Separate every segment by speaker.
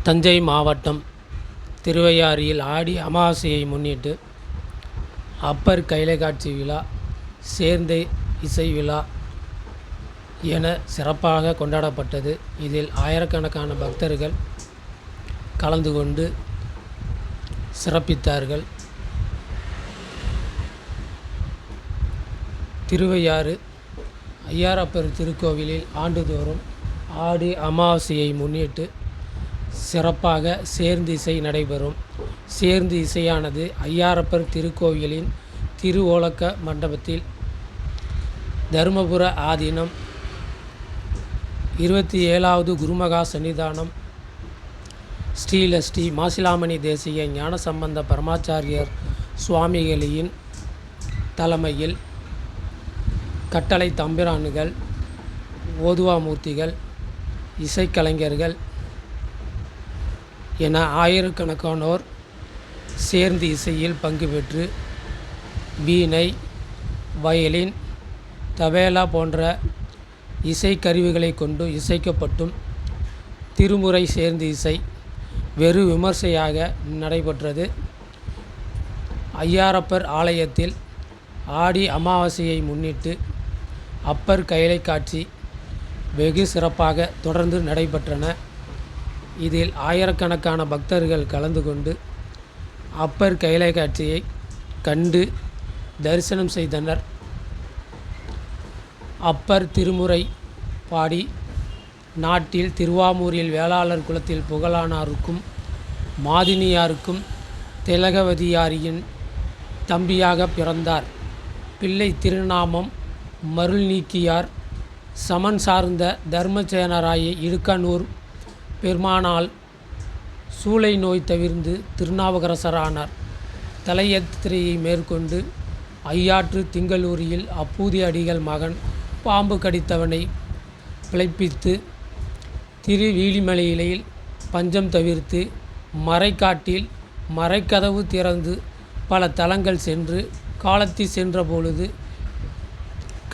Speaker 1: தஞ்சை மாவட்டம் திருவையாறில் ஆடி அமாவாசையை முன்னிட்டு அப்பர் கைலைகாட்சி விழா, சேர்ந்த இசை விழா என சிறப்பாக கொண்டாடப்பட்டது. இதில் ஆயிரக்கணக்கான பக்தர்கள் கலந்து கொண்டு சிறப்பித்தார்கள். திருவையாறு ஐயாரப்பர் திருக்கோவிலில் ஆண்டுதோறும் ஆடி அமாவாசையை முன்னிட்டு சிறப்பாக சேர்ந்து இசை நடைபெறும். சேர்ந்து இசையானது ஐயாரப்பர் திருக்கோவிலின் திருவோலக்க மண்டபத்தில் தருமபுர ஆதீனம் 27வது குருமகா சன்னிதானம் ஸ்ரீ மாசிலாமணி தேசிக ஞானசம்பந்த பரமாச்சாரியர் சுவாமிகளின் தலைமையில் கட்டளை தம்பிரான்கள், ஓதுவாமூர்த்திகள், இசைக்கலைஞர்கள் என ஆயிரக்கணக்கானோர் சேர்ந்து இசையில் பங்கு பெற்று வீணை, வயலின், தபேலா போன்ற இசைக்கருவிகளை கொண்டு இசைக்கப்பட்டும் திருமுறை சேர்ந்து இசை வெகு விமர்சையாக நடைபெற்றது. ஐயாரப்பர் ஆலயத்தில் ஆடி அமாவாசையை முன்னிட்டு அப்பர் கைலை காட்சி வெகு சிறப்பாக தொடர்ந்து நடைபெற்றன. இதில் ஆயிரக்கணக்கான பக்தர்கள் கலந்து கொண்டு அப்பர் கைலை காட்சியை கண்டு தரிசனம் செய்தனர். அப்பர் திருமுறை பாடி நாட்டில் திருவாமூரில் வேளாளர் குலத்தில் புகழானாருக்கும் மாதினியாருக்கும் திலகவதியாரியின் தம்பியாக பிறந்தார். பிள்ளை திருநாமம் மருள்நீக்கியார். சமன் சார்ந்த தர்மசேனராய இடுக்கனூர் பெருமானால் சூளை நோய் தவிர்ந்து திருநாவுக்கரசரானார். தலையாத்திரையை மேற்கொண்டு ஐயாற்று திங்களூரில் அப்பூதி அடிகள் மகன் பாம்பு கடித்தவனை பிழைப்பித்து திருவீழிமலையில் பஞ்சம் தவிர்த்து மறைக்காட்டில் மறைக்கதவு திறந்து பல தலங்கள் சென்று காலத்தி சென்ற பொழுது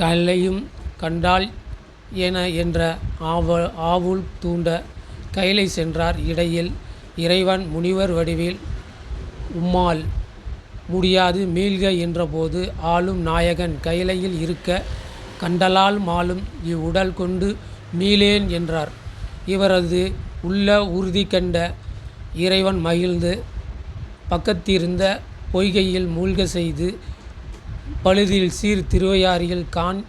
Speaker 1: கல்லையும் கண்டால் என்ற ஆவுள் தூண்ட கைலை சென்றார். இடையில் இறைவன் முனிவர் வடிவில் உம்மால் முடியாது மீள்க என்றபோது ஆளும் நாயகன் கைலையில் இருக்க கண்டலால் மாலும் இவ்வுடல் கொண்டு மீளேன் என்றார். இவரது உள்ள உறுதி கண்ட இறைவன் மகிழ்ந்து பக்கத்திருந்த பொய்கையில் மூழ்க செய்து பழுதில் சீர் திருவையாறில் கான்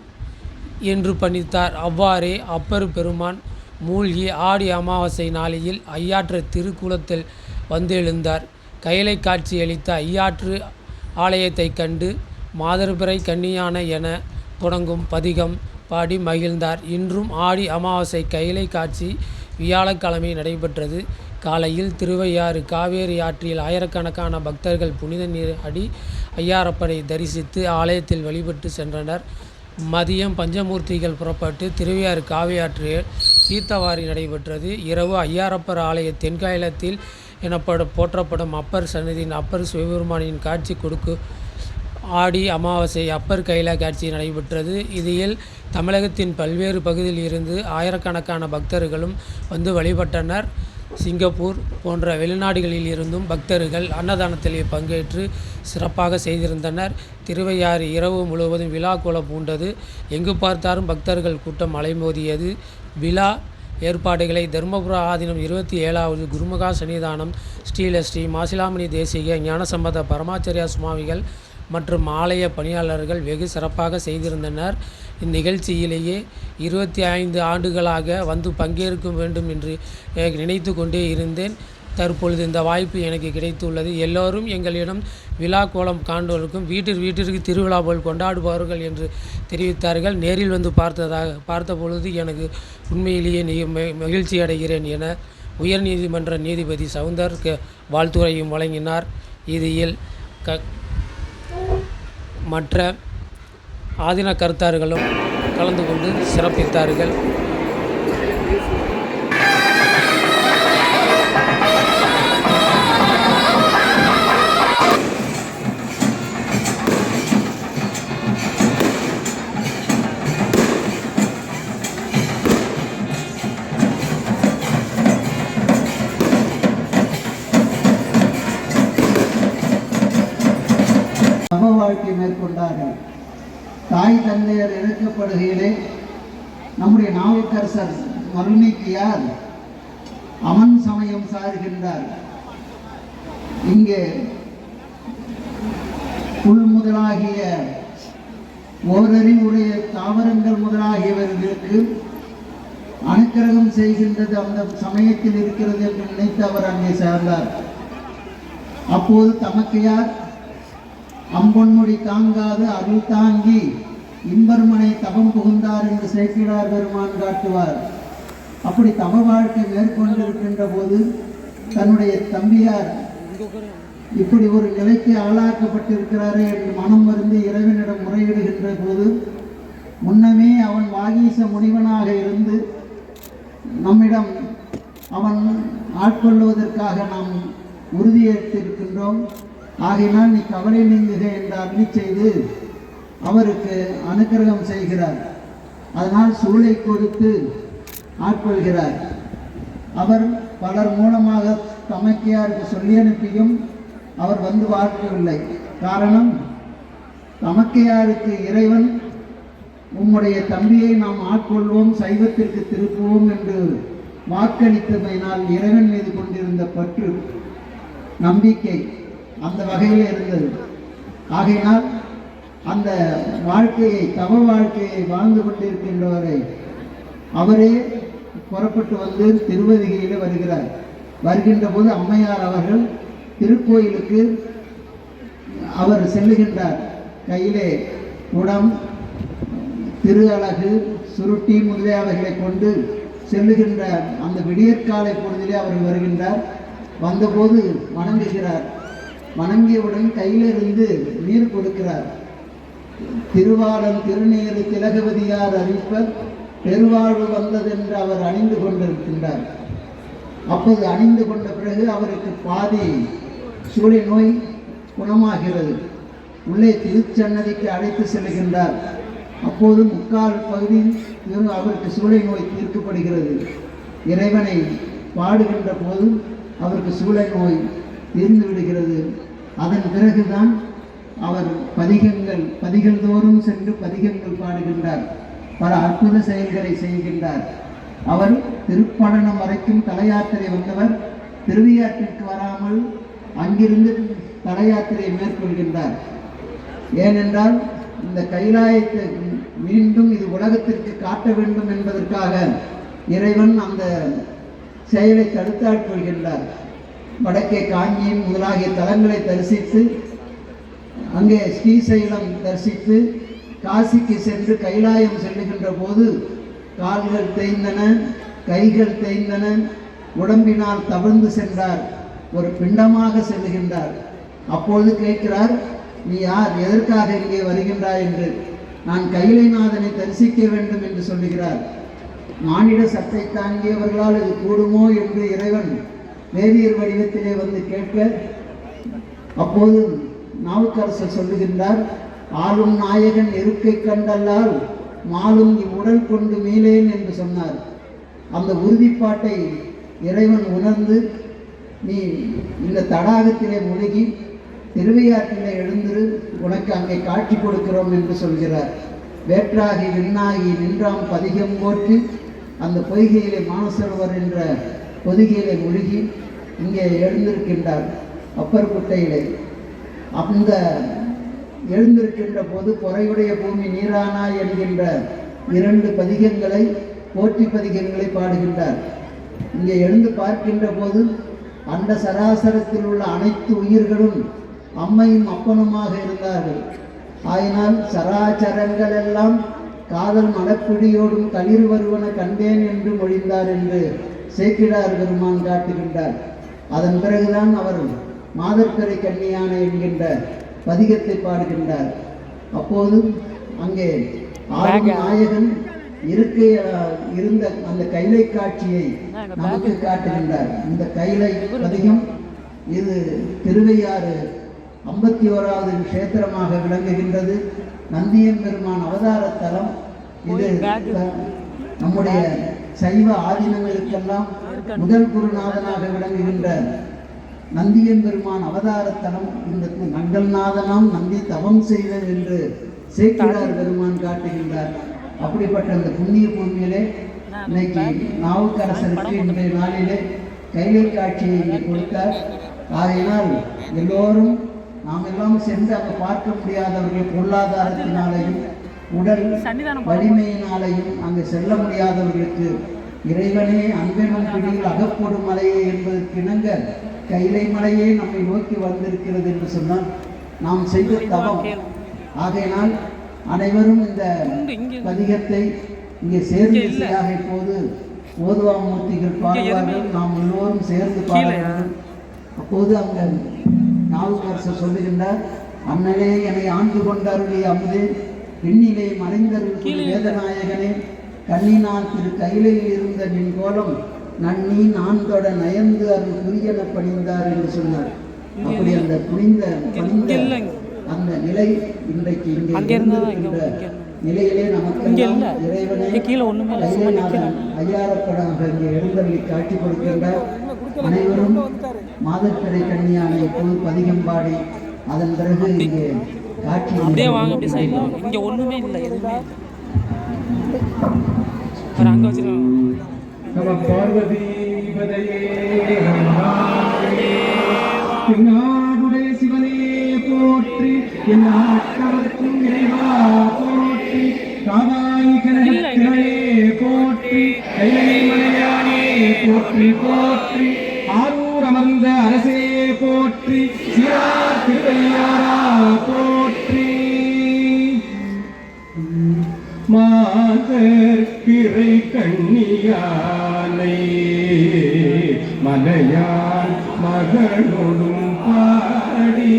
Speaker 1: என்று பணித்தார். அவ்வாறே அப்பர் பெருமான் மூழ்கி ஆடி அமாவாசை நாளையில் ஐயாற்று திருக்குளத்தில் வந்தெழுந்தார். கைலை காட்சியளித்த ஐயாற்று ஆலயத்தை கண்டு மாதர்பிறை கன்னியான என தொடங்கும் பதிகம் பாடி மகிழ்ந்தார். இன்றும் ஆடி அமாவாசை கைலை காட்சி வியாழக்கிழமை நடைபெற்றது. காலையில் திருவையாறு காவேரி ஆற்றில் ஆயிரக்கணக்கான பக்தர்கள் புனித நீராடி ஐயாரப்பரை தரிசித்து ஆலயத்தில் வழிபட்டு சென்றனர். மதியம் பஞ்சமூர்த்திகள் புறப்பட்டு திருவையாறு காவேரி ஆற்றில் தீர்த்தவாரி நடைபெற்றது. இரவு ஐயாரப்பர் ஆலய தென்காயலத்தில் போற்றப்படும் அப்பர் சன்னதியின் அப்பர் சிவபெருமானின் காட்சி கொடுக்கு ஆடி அமாவாசை அப்பர் கைலை காட்சி நடைபெற்றது. இதில் தமிழகத்தின் பல்வேறு பகுதியில் இருந்து ஆயிரக்கணக்கான பக்தர்களும் வந்து வழிபட்டனர். சிங்கப்பூர் போன்ற வெளிநாடுகளில் இருந்தும் பக்தர்கள் அன்னதானத்தில் பங்கேற்று சிறப்பாக செய்திருந்தனர். திருவையாறு இரவு முழுவதும் விழா கோலம் பூண்டது. எங்கு பார்த்தாலும் பக்தர்கள் கூட்டம் அலைமோதியது. விழா ஏற்பாடுகளை தருமபுர ஆதீனம் 27வது குருமகா சன்னிதானம் ஸ்ரீ மாசிலாமணி தேசிக ஞானசம்பந்த பரமாச்சாரிய சுவாமிகள் மற்றும் ஆலய பணியாளர்கள் வெகு சிறப்பாக செய்திருந்தனர். இந்நிகழ்ச்சியிலேயே 25 ஆண்டுகளாக வந்து பங்கேற்க வேண்டும் என்று நினைத்து கொண்டே இருந்தேன். தற்பொழுது இந்த வாய்ப்பு எனக்கு கிடைத்துள்ளது. எல்லோரும் எங்களிடம் விழா கோலம் காண்பவர்களுக்கும் வீட்டிற்கு திருவிழா போல் கொண்டாடுபவர்கள் என்று தெரிவித்தார்கள். நேரில் வந்து பார்த்த பொழுது எனக்கு உண்மையிலேயே மகிழ்ச்சி அடைகிறேன் என உயர்நீதிமன்ற நீதிபதி சவுந்தர் வாழ்த்துரையும் வழங்கினார். இதில் மற்ற ஆதீன கருத்தார்களும் கலந்து கொண்டு சிறப்பித்தார்கள்.
Speaker 2: தப வாழ்க்கை மேற்கொண்டார்கள். தாய் தந்தையர் இறக்கப்படுகையிலே நம்முடைய நாவுக்கரசர் மருணிக்கையார் அமன் சமயம் சாருகின்றார். இங்கே புல் முதலாகிய ஓரறிவுடைய தாவரங்கள் முதலாகியவர்களுக்கு அனுக்கிரகம் செய்கின்றது அந்த சமயத்தில் இருக்கிறது என்று நினைத்து அவர் அங்கே சேர்ந்தார். அப்போது தமக்கையார் அம்பொன்முடி தாங்காது அருள் தாங்கி இன்பர்மனை தவம் புகுந்தார் என்று சேக்கிழார் பெருமான் காட்டுவார். அப்படி தவ வாழ்க்கை மேற்கொண்டிருக்கின்ற போது தன்னுடைய தம்பியார் இப்படி ஒரு நிலைக்கு ஆளாக்கப்பட்டிருக்கிறாரே என்று மனம் வந்து இறைவனிடம் முறையிடுகின்ற போது, முன்னமே அவன் வாகீச முனிவனாக இருந்து நம்மிடம் அவன் ஆட்கொள்வதற்காக நாம் உறுதியேற்றிருக்கின்றோம், ஆகையினால் நீ கவலை நீங்குக என்று அருளி செய்து அவருக்கு அனுக்கிரகம் செய்கிறார். அதனால் சூளை கொடுத்து ஆட்கொள்கிறார். அவர் பலர் மூலமாக தமக்கையாருக்கு சொல்லி அனுப்பியும் அவர் வந்து பார்க்கவில்லை. காரணம், தமக்கையாருக்கு இறைவன் உம்முடைய தம்பியை நாம் ஆட்கொள்வோம், சைவத்திற்கு திருப்புவோம் என்று வாக்களித்தமையினால் இறைவன் மீது கொண்டிருந்த பற்று நம்பிக்கை அந்த வகையில் இருந்தது. ஆகையினால் அந்த வாழ்க்கையை தவ வாழ்க்கையை வாழ்ந்து கொண்டிருக்கின்றவரை அவரே புறப்பட்டு வந்து திருவதிகையில் வருகிறார். வருகின்ற போது அம்மையார் அவர்கள் திருக்கோயிலுக்கு அவர் செல்லுகின்றார். கையிலே குடம், திரு அலகு, சுருட்டி முதலியவைகளை கொண்டு செல்லுகின்ற அந்த விடியற்காலை பொழுதிலே அவர் வருகின்றார். வந்தபோது வணங்குகிறார். வணங்கியவுடன் கையிலிருந்து நீர் கொடுக்கிறார். திருவாளன் திருநீரு திலகவதியார் அறிப்பர் பெருவாழ்வு வந்ததென்று அவர் அணிந்து கொண்டிருக்கின்றார். அப்போது அணிந்து கொண்ட பிறகு அவருக்கு பாதி சூளை நோய் குணமாகிறது. உள்ளே திருச்சன்னதிக்கு அழைத்து செல்கின்றார். அப்போது முக்கால் பகுதி அவருக்கு சூளை நோய் தீர்க்கப்படுகிறது. இறைவனை பாடுகின்ற போது அவருக்கு சூளை நோய் தீர்ந்து விடுகிறது. அதன் பிறகுதான் அவர் பதிகள் தோறும் சென்று பதிகங்கள் பாடுகின்றார். பல அற்புத செயல்களை செய்கின்றார். அவர் திருப்பழனம் வரைக்கும் தலையாத்திரை வந்தவர். திருவியாற்றிற்கு வராமல் அங்கிருந்து தலையாத்திரையை மேற்கொள்கின்றார். ஏனென்றால் இந்த கைலாயத்தை மீண்டும் இது உலகத்திற்கு காட்ட வேண்டும் என்பதற்காக இறைவன் அந்த செயலை தடுத்தாட்கொள்கின்றார். வடக்கே காஞ்சியின் முதலாகிய தலங்களை தரிசித்து அங்கே ஸ்ரீசைலம் தரிசித்து காசிக்கு சென்று கைலாயம் செல்லுகின்ற போது கால்கள் தேய்ந்தன, கைகள் தேய்ந்தன, உடம்பினால் தவழ்ந்து சென்றார். ஒரு பிண்டமாக செல்லுகின்றார். அப்பொழுது கேட்கிறார், நீ யார், எதற்காக இங்கே வருகின்றாய் என்று. நான் கைலைநாதனை தரிசிக்க வேண்டும் என்று சொல்லுகிறார். மானிட சட்டை தாங்கியவர்களால் இது கூடுமோ என்று இறைவன் வேதியர் வடிவத்திலே வந்து கேட்க, அப்போது நாவுக்கரசர் சொல்லுகின்றார், ஆளும் நாயகன் இருக்கை கண்டல்லால் மாலும் இவ்வுடல் கொண்டு மீளேன் என்று சொன்னார். அந்த உறுதிப்பாட்டை இறைவன் உணர்ந்து, நீ இந்த தடாகத்திலே முழுகி திருவையாற்றிலே எழுந்திரு, உனக்கு அங்கே காட்சி கொடுக்கிறோம் என்று சொல்கிறார். வேற்றாகி விண்ணாகி நின்றாம் பதிகம் போற்றி அந்த பொய்கையிலே மானசரோவர் என்ற பொதிகையிலே முழுகி இங்கே எழுந்திருக்கின்றார். அப்பர் குட்டையிலே அந்த எழுந்திருக்கின்ற போது பொறையுடைய பூமி நீரானா என்கின்ற 2 பதிகங்களை, போற்றி பதிகங்களை பாடுகின்றார். இங்கே எழுந்து பார்க்கின்ற போது அந்த சராசரத்தில் உள்ள அனைத்து உயிர்களும் அம்மையும் அப்பனுமாக இருந்தார்கள். ஆயினால் சராச்சரங்கள் எல்லாம் காதல் மனப்பிடியோடும் களிர் வருவன கண்டேன் என்று மொழிந்தார் என்று சேக்கிழார் பெருமான் காட்டுகின்றார். அதன் பிறகுதான் அவர் மாதர்கரை கன்னியான என்கின்ற பதிகத்தை பாடுகின்றார். அப்போது அங்கே ஆளும் நாயகன் இருந்த அந்த கைலை காட்சியை நமக்கு காட்டுகின்றார். இந்த கைலை பதிகம் இது திருவையாறு 51வது க்ஷேத்திரமாக விளங்குகின்றது. நந்தியம் பெருமான் அவதார தலம் இது. நம்முடைய சைவ ஆதீனங்களுக்கெல்லாம் முதல் குருநாதனாக விளங்குகின்ற நந்தியன் பெருமான் அவதாரத்தலம் இந்த நங்கள்நாதனாம் நந்தி தவம் செய்தது என்று சேக்கிழார் பெருமான் காட்டுகின்றார். அப்படிப்பட்ட அந்த புண்ணிய பூமியிலே இன்னைக்கு நாவுக்கரசருக்கு இன்றைய நாளிலே கைலை காட்சியை இங்கே கொடுத்தார். ஆகையினால் எல்லோரும் நாம் எல்லாம் சென்று அங்கே பார்க்க முடியாதவர்கள் பொருளாதாரத்தினாலையும் உடல் வலிமையினாலையும் அங்கு செல்ல முடியாதவர்களுக்கு இறைவனே அன்பெனும் பிடியில் அகப்படும் மலையே என்பதற்கு இணங்க கைலை மலையே நம்மை நோக்கி வந்திருக்கிறது என்று சொன்னால் நாம் செய்த தவம். ஆகையினால் அனைவரும் இந்த பதிகத்தை இங்கே சேர்ந்து இசையாக இப்போது ஓதுவாமூர்த்திகள் பாடுவார்கள், நாம் எல்லோரும் சேர்ந்து பாடுவார்கள். அப்போது அங்க நாவுக்கரசர் சொல்லுகின்றார், அண்ணலே என்னை ஆண்டு கொண்டருளி அமுதே விண்ணிலே மறைந்தருள் வேதநாயகனே கண்ணினான் திரு கைலையில் இருந்த நின் கோலம் நன்னி நான் தொட நயந்து அருள் புரியன பணிந்தார் என்று சொன்னார். அப்படி அந்த பணிந்த அந்த நிலை இன்றைக்கு இங்கே இருக்கின்ற நிலையிலே நமக்கு இறைவனை ஐயாரப்படாக இங்கே எழுந்தருளி காட்சி கொடுக்கின்றார். அனைவரும் மாதப்பிறை கன்னியானை இப்போது பதிகம் பாடி அதன் பிறகு இங்கே காட்சி
Speaker 1: இங்கே ஒன்றுமே இல்லை, எதுவுமே
Speaker 2: நாடுடைய சிவனே போற்றி, என்னாட்டவர்க்கும் இறைவா போற்றி, காவாய் கனகத்திலே போற்றி, கைலை மலையானே போற்றி போற்றி, ஆரூர் அமர்ந்த அரசே போற்றி, சீரார் திருவையாரா போற்றி. மாதர் பிறை கண்ணியானை மலையான் மகளோடும் பாடி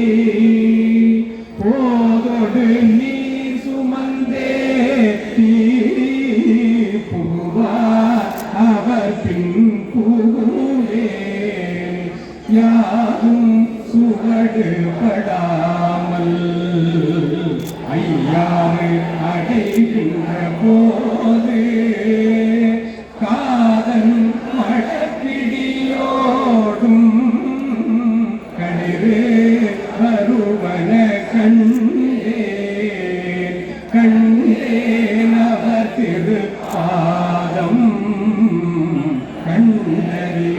Speaker 2: போதொடு நீர் சுமந்தே பூவா அவர் பின் பூவே யாரும் சுவடு படாமல் ஐயாறு அடைகின்ற போது காதன் மடப்பிடியோடும் களிறு வருவன கண்டேன் அவர் திருப்பாதம்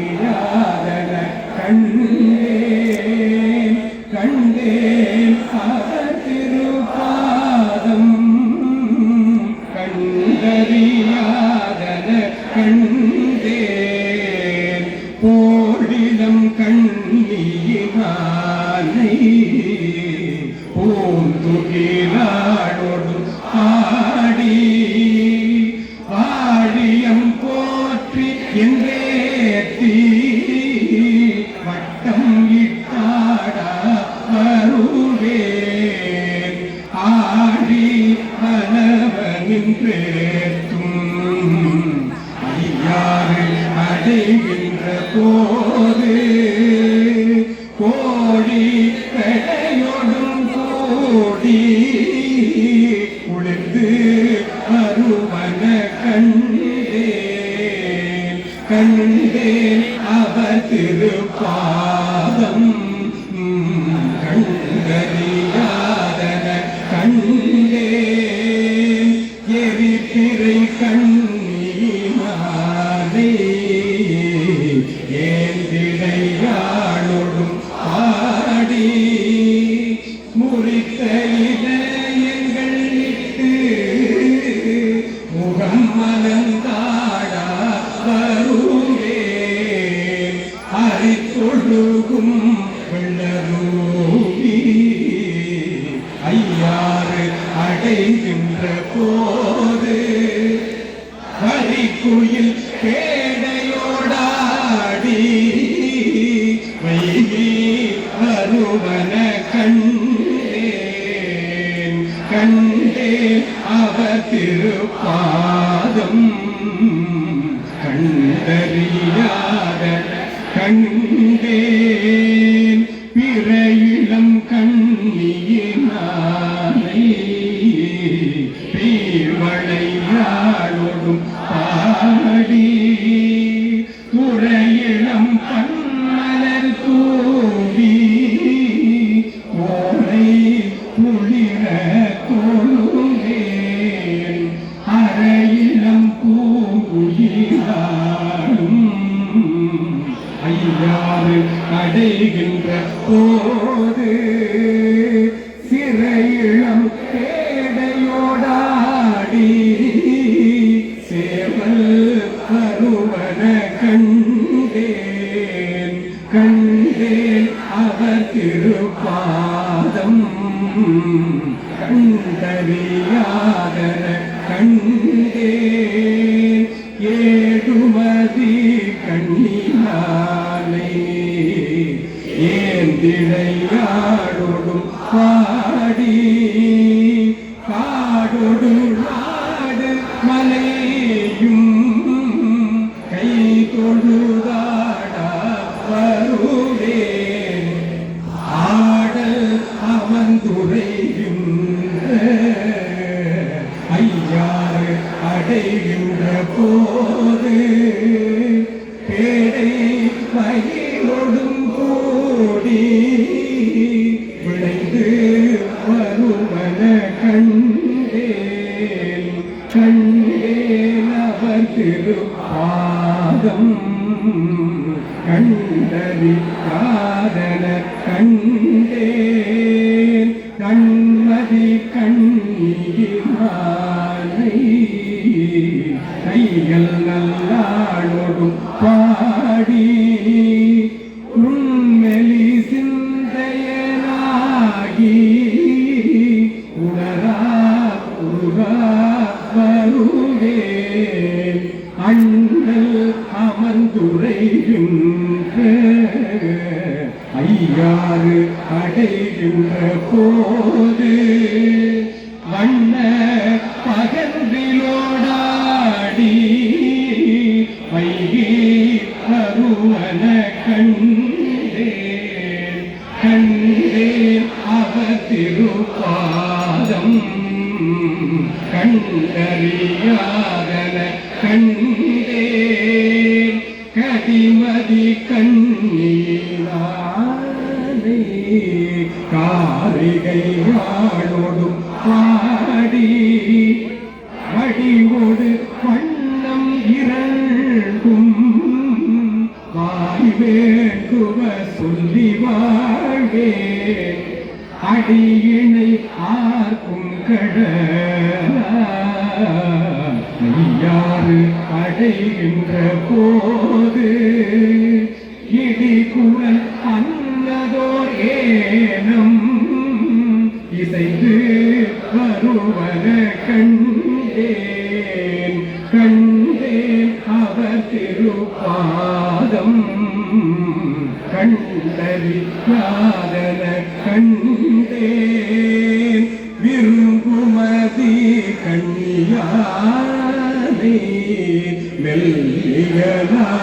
Speaker 2: கண்டறியாதன கண்டேன் அவர் திருப்பாதம் கண்டறியாதன கண்டேன் போழிலம் கண்ணியினானை பூந்துகிலாடோடு ஆடி வாழியம் போற்றி என்றேத்தி வட்டம் இட்டாடா வருவேன் ஆடி பலவனின்றேத்தும் ஐயாறு அடைகின்ற போது கோழி கடையொடும் கூடி குளிர்ந்து வருவன கண்டேன் அவர் திருப்பாதம் கண்டறியாதன கண்டேன் எரிபிறை கண்ணியினாலே ஏந்திடையாளோடும் பாடி முறித்த இதயங்கள் இட்டு முகம் மலர்ந்தாடா வருவேன் அரித்தொழுகும் வெள்ளரூபி ஐயாறு அடைகின்ற போது ஹரிக்குயில் பேடையோடாடி வைகி வருவன கண்டேன் அவர் திருப்பாதம் கண்டறியாதன கண்டேன் பிறையிளம் கண்ணியினானை பீர்வளையாளோடும் பாடி துறையிளம் பன்மலர் தூ
Speaker 3: கண்டறியாதன கண்டே ஏடுமதி கண்ணினாலே ஏந்திழையாடோடும் பாடி காடோடு நாடு மலையும் கை தொழுதாட வருவேன் ஆடல் அமர்ந்துரைகின்ற ஐயாறு அடைகின்ற போது பேடை மகிழொடும் கூடி விளைந்து வருவன கண்டேன் கண்டேன் அவர் திருப்பாதம் கண்டறி காதன கண்டேன் கண்மதி கண்ணீரானை கைகள் நல்லாளோடும் பாடி உண்மெலி சிந்தையனாகி உணரா உருகா வருவேன் அண்ணல் அமர்ந்துரைகின்ற ஐயாறு அடைகின்ற போது வண்ண பகன்றிலோடாடி வைகி வருவன கண்டேன் கண்டேன் அவர் திருப்பாதம் கண்டறியாதன கண்டேன் கதிமதி கண்ணீரானே காரிகையாளோடும் பாடி வடிவோடு வண்ணம் இரண்டும் வாய் வேண்டுவ சொல்லி வாழ்வேன் அடியினை ஆர்க்கும் கடலாறு அடைகின்ற போது இடி குரல் அன்னதோர் ஏனம் இசைந்து வருவன கண்டேன் கண்டேன் அவர் திருப்பாதம் கண்டறியாதன கண்டேன் விரும்புமதி கண்ணியானே மெல்லியலாடோடும்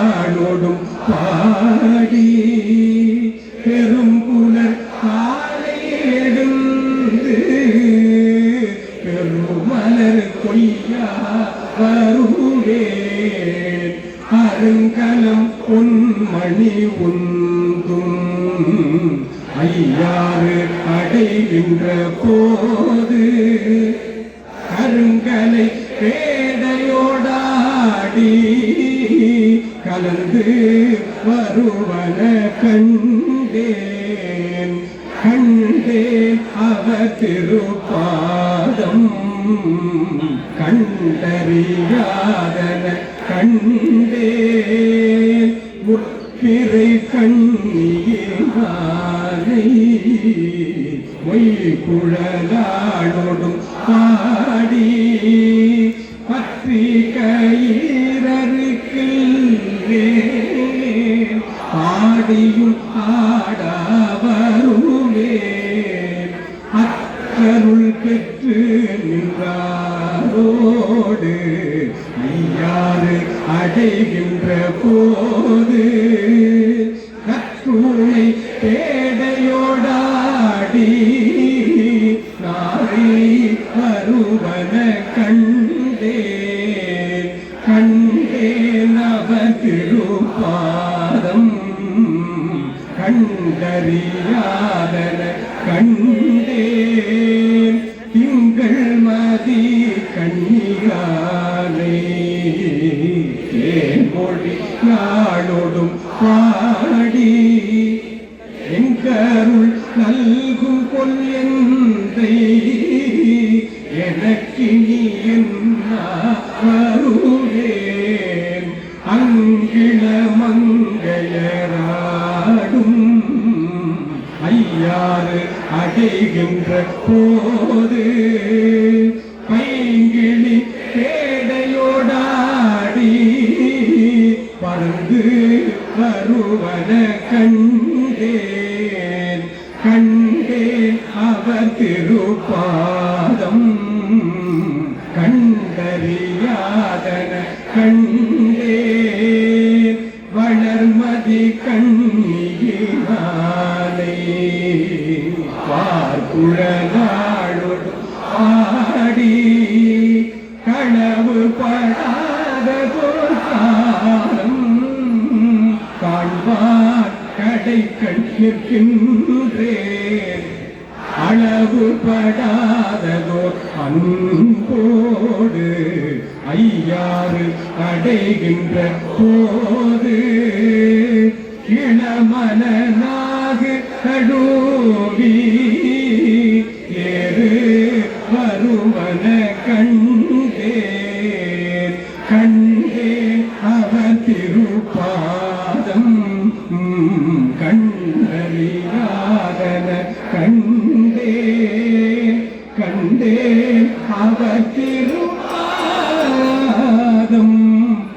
Speaker 3: பாடி பெரும்புலர் காலை எழுந்து பெருமலர் கொய்யா வருவேன் அருங்கலம் பொன்மணி உந்தும் ஐயாறு அடைகின்ற போது கருங்கலை பேடையோடாடி கலந்து வருவன கண்டேன் கண்டேன் அவர் திருப்பாதம் கண்டறியாதன கண்டேன் முற்பிறை கண்ணீரானை மொய் குழலாடோடும் பாடி பற்றி கயிறருக்கில்லே பாடியும் ஆடா வருவேன் அக்கருள் பெற்று நின்றாரோடு ஐயாறு அடைகின்ற போது கற்றுணை பேடையோடாடி நாரை வருவன கண்டேன் கண்டேன் அவர் திருப்பாதம் கண்டறியாதன கண்டேன் திங்கள் மதி கண்ணியானை மொழி நாளோடும் பாடி எங்கருள் நல்கும் கொல்லை எனக்கு நீ என்ன வருவேன் அங்கிள மங்கையராடும் ஐயாறு அடைகின்ற போது பைங்கிளி பேடையோடாடி பறந்து வருவன கண்டேன் கண்டேன் அவர் திருப்பாதம் கண்டறியாதன கண்டேன் வளர்மதி கண்ணியினாலே பார்க்குழலாளோடு ஆடி களவு படாத காலம் காண்பார் கடை கண்ணிற்கின்றேன் அளவு படாததோ அன்போடு ஐயாறு அடைகின்ற போது இளமனாக கடோவி ஏறு வருவன கண்டேன் கண்டேன் அவர் திருப்பாதம் கண்டறியாதன கண்டேன் கண்டேன் அவர் திருப்பாதம்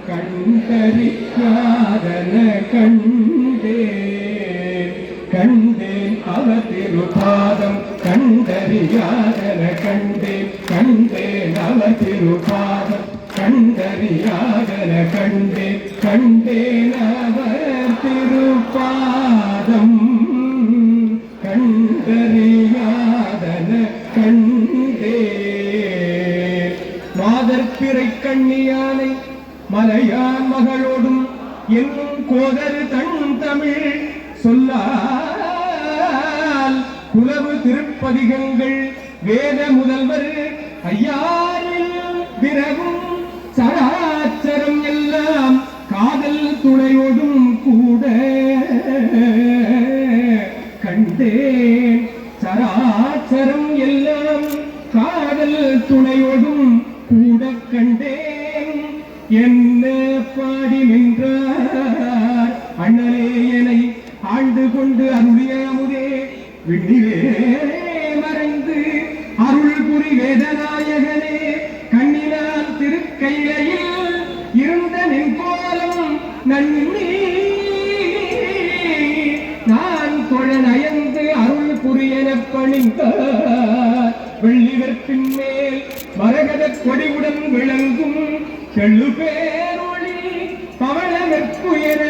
Speaker 3: கண்டறியாதன கண்டேன் கண்டேன் அவர் திருப்பாதம் கண்டறியாதன கண்டேன் கண்டேன் அவர் திருப்பாதம் கண்டறியாதன கண்டேன் கண்டேன் அவர் திருப்பாதம் கண்டறியாதன கண்டேன் மாதற்பிறை கண்ணியானை மலையான் மகளோடும் என்னும் கோதரு தன் தமிழ் சொல்லால் குலவு திருப்பதிகங்கள் வேத முதல்வர் ஐயாரில் விரவும் சராச்சரம் எல்லாம் காதல் துணையோடும் கூட கண்டேன் சராச்சரம் எல்லாம் காதல் துணையோடும் கூட கண்டேன் என்ன பாடி நின்றார் அண்ணலே என்னை ஆண்டு கொண்டு அருளிய அமுதே விண்ணிலே மறைந்து அருள் புரி வேதநாயகனே கண்ணினால் திருக்கையிலையில் இருந்த நின் கோலம் நன்னி நான் தொழ நயந்து அருள் புரியன பணிந்தார் வெள்ளிவர்ப்பின் மேல் மரகத கொடிவுடன் விளங்கும் செழு பேரொளி பவளமெற்புயர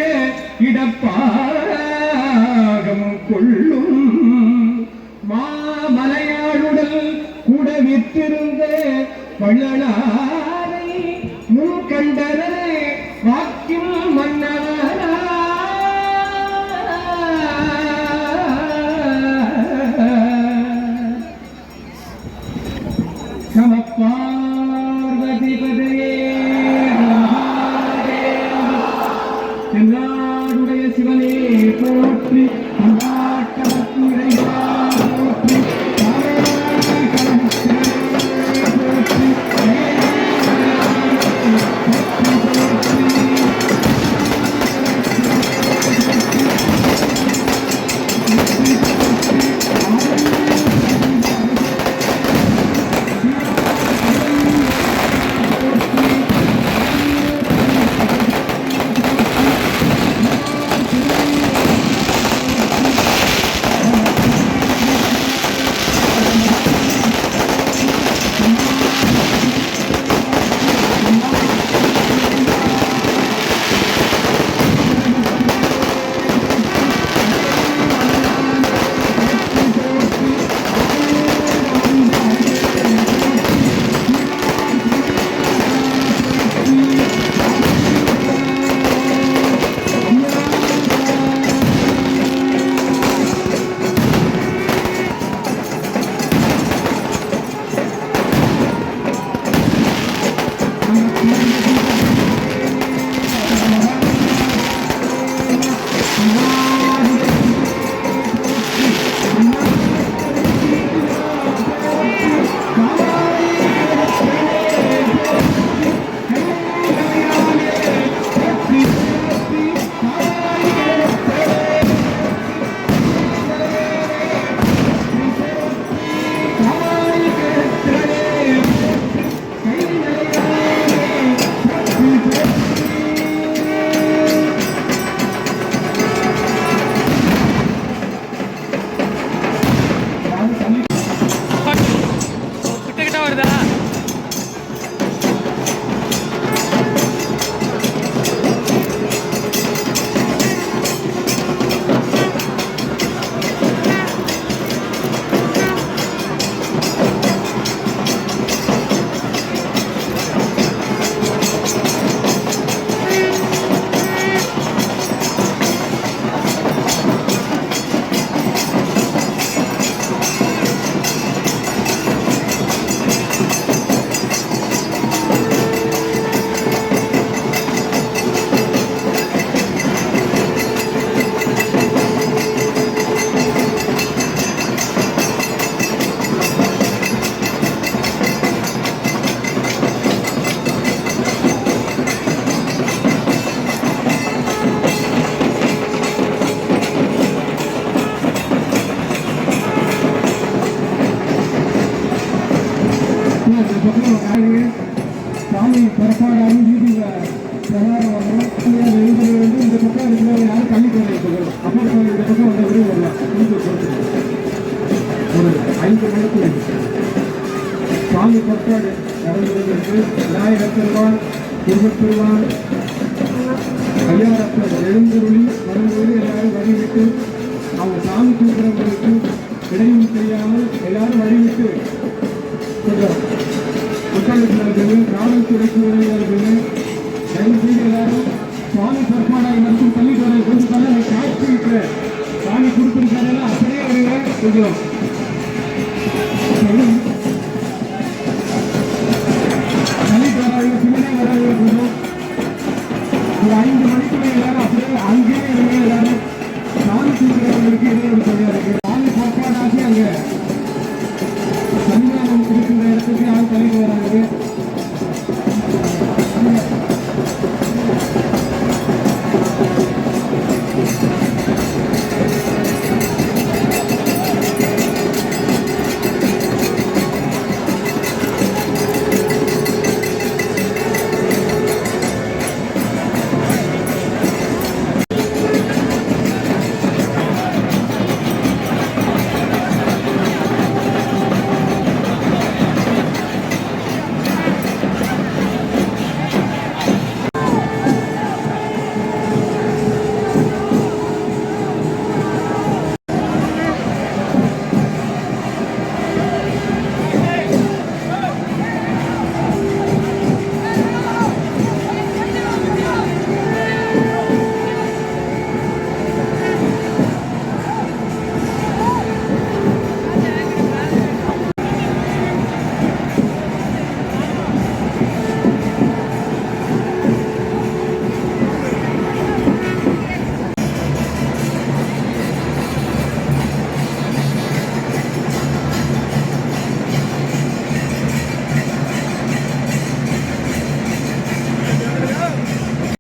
Speaker 3: இடப்பாகம் கொள்ளும் மாமலையாளுடல் கூட விற்றிருந்த வள்ளலாரை முன் கண்டனரே வாக்கில் மன்னவரா நம பார்வதி பதையே எல்லாருடைய சிவனே போற்றி நாட்டவர்க்கு இறைவா போற்றி இந்த பக்கம் ஆகி சாமி புறப்பாடாகி வீதியில் பிரகாரம் வரணும். இந்த பக்கம் இருக்கிற யாரும் தள்ளி போயிருக்கணும். அப்போ இந்த பக்கம் வந்து விரும்பி வரலாம். ஒரு 5 மணிக்கு சாமி புறப்பாடு நடந்துள்ளதற்கு விநாயகர் பெருமான், முருகப் பெருமான், ஐயாரப்பர் எழுந்தருளி வரும்போது எல்லாரும் வழிவிட்டு அவங்க சாமி தூக்குறவங்களுக்கு இடையும் தெரியாமல் எல்லாரும் வழிவிட்டு கொஞ்சம் மக்களுக்கு காவல்துறைக்கு உதவியாளர்கள் தயவு செய்து எல்லாரும் சுவாமி பொறுப்பாடாக மட்டும் தள்ளிட்டு வர கொஞ்சம் தள்ள காட்சி சாமி கொடுத்துருக்காரு அப்படியே வருங்க கொஞ்சம்